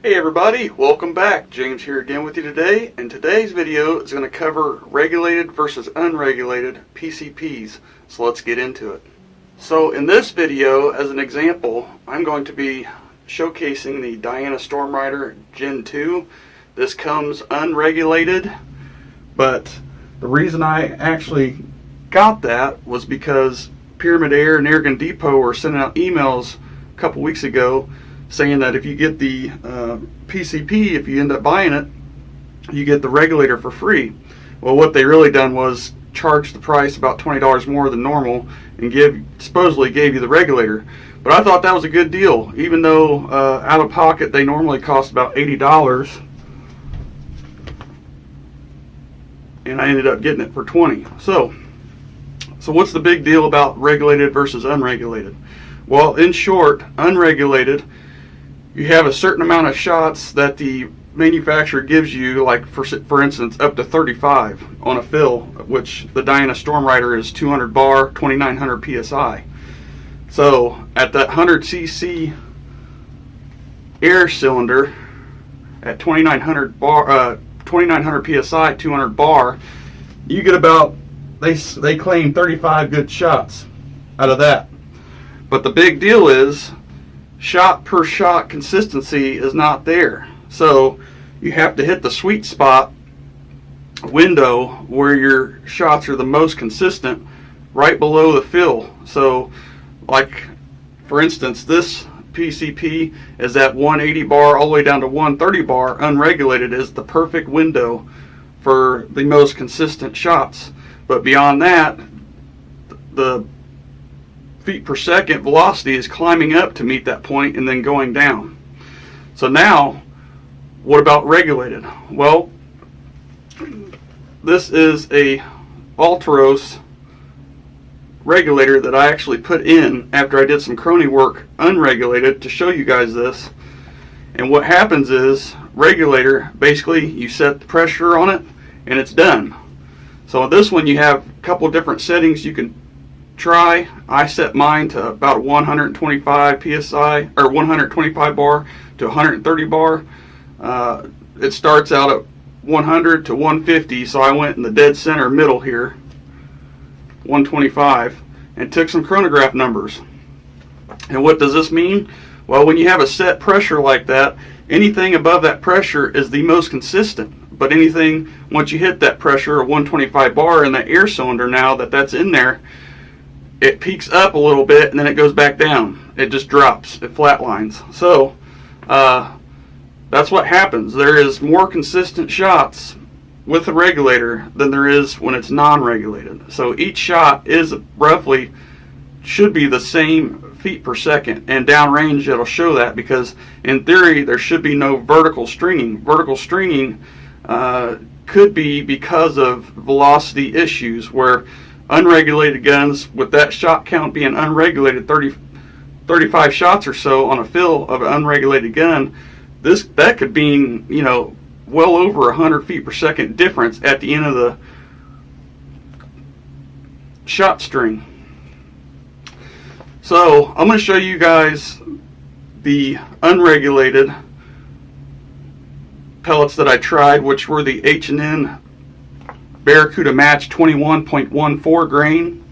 Hey everybody, welcome back. James here again with you today, and today's video is going to cover regulated versus unregulated PCPs. So let's get into it. So in this video, as an example, I'm going to be showcasing the Diana Stormrider Gen 2. This comes unregulated, but the reason I actually got that was because Pyramid Air and Airgun Depot were sending out emails a couple weeks ago saying that if you get the PCP, if you end up buying it, you get the regulator for free. Well, what they really done was charge the price about $20 more than normal and supposedly gave you the regulator. But I thought that was a good deal, even though out of pocket they normally cost about $80, and I ended up getting it for $20. So what's the big deal about regulated versus unregulated? Well, in short, unregulated, you have a certain amount of shots that the manufacturer gives you, like for instance up to 35 on a fill, which the Diana Stormrider is 200 bar, 2900 psi. So at that 100cc air cylinder at 2900 bar, 2900 psi, 200 bar, you get about, they claim 35 good shots out of that. But the big deal is shot per shot consistency is not there. So you have to hit the sweet spot window where your shots are the most consistent, right below the fill. So like for instance, this PCP is at 180 bar all the way down to 130 bar. Unregulated is the perfect window for the most consistent shots. But beyond that, the feet per second velocity is climbing up to meet that point and then going down. So now, what about regulated? Well, this is a Alteros regulator that I actually put in after I did some crony work unregulated to show you guys this. And what happens is, regulator, basically you set the pressure on it and it's done. So on this one you have a couple different settings you can try. I set mine to about 125 psi, or 125 bar to 130 bar. It starts out at 100 to 150, so I went in the dead center middle here, 125, and took some chronograph numbers. And what does this mean? Well, when you have a set pressure like that, anything above that pressure is the most consistent. But anything once you hit that pressure of 125 bar in that air cylinder, now that's in there, it peaks up a little bit and then it goes back down. It just drops. It flatlines. So that's what happens. There is more consistent shots with a regulator than there is when it's non-regulated. So each shot is roughly, should be the same feet per second, and downrange it'll show that, because in theory there should be no vertical stringing. Vertical stringing could be because of velocity issues, where unregulated guns, with that shot count being unregulated, 35 shots or so on a fill of an unregulated gun, that could mean, well over 100 feet per second difference at the end of the shot string. So I'm going to show you guys the unregulated pellets that I tried, which were the H&N Barracuda Match 21.14 grain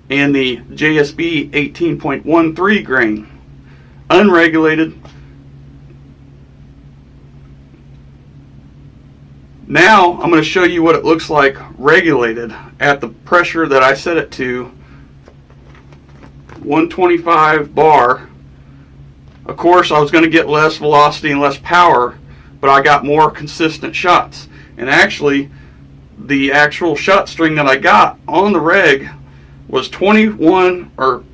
and the JSB 18.13 grain. Unregulated. Now I'm going to show you what it looks like regulated at the pressure that I set it to, 125 bar. Of course, I was going to get less velocity and less power, but I got more consistent shots. And actually, the actual shot string that I got on the reg was 21, or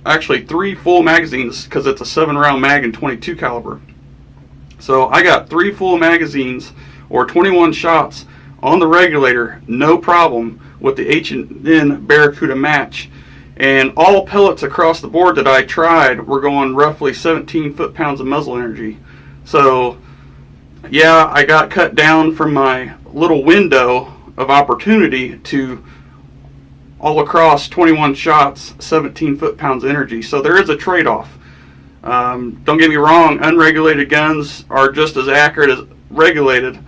actually 3 full magazines, because it's a 7-round mag and 22 caliber. So I got 3 full magazines, or 21 shots on the regulator, no problem, with the H&N Barracuda Match. And all pellets across the board that I tried were going roughly 17 foot-pounds of muzzle energy. So yeah, I got cut down from my little window of opportunity to all across 21 shots, 17 foot-pounds energy. So there is a trade-off. Don't get me wrong, unregulated guns are just as accurate as regulated.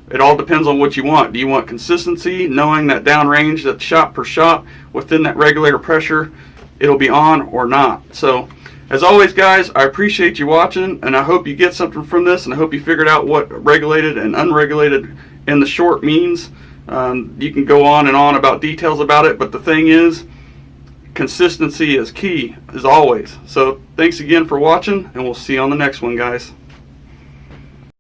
It all depends on what you want. Do you want consistency, knowing that downrange, that shot per shot within that regulator pressure, it'll be on or not? So, as always, guys, I appreciate you watching, and I hope you get something from this, and I hope you figured out what regulated and unregulated in the short means. You can go on and on about details about it, but the thing is, consistency is key, as always. So, thanks again for watching, and we'll see you on the next one, guys.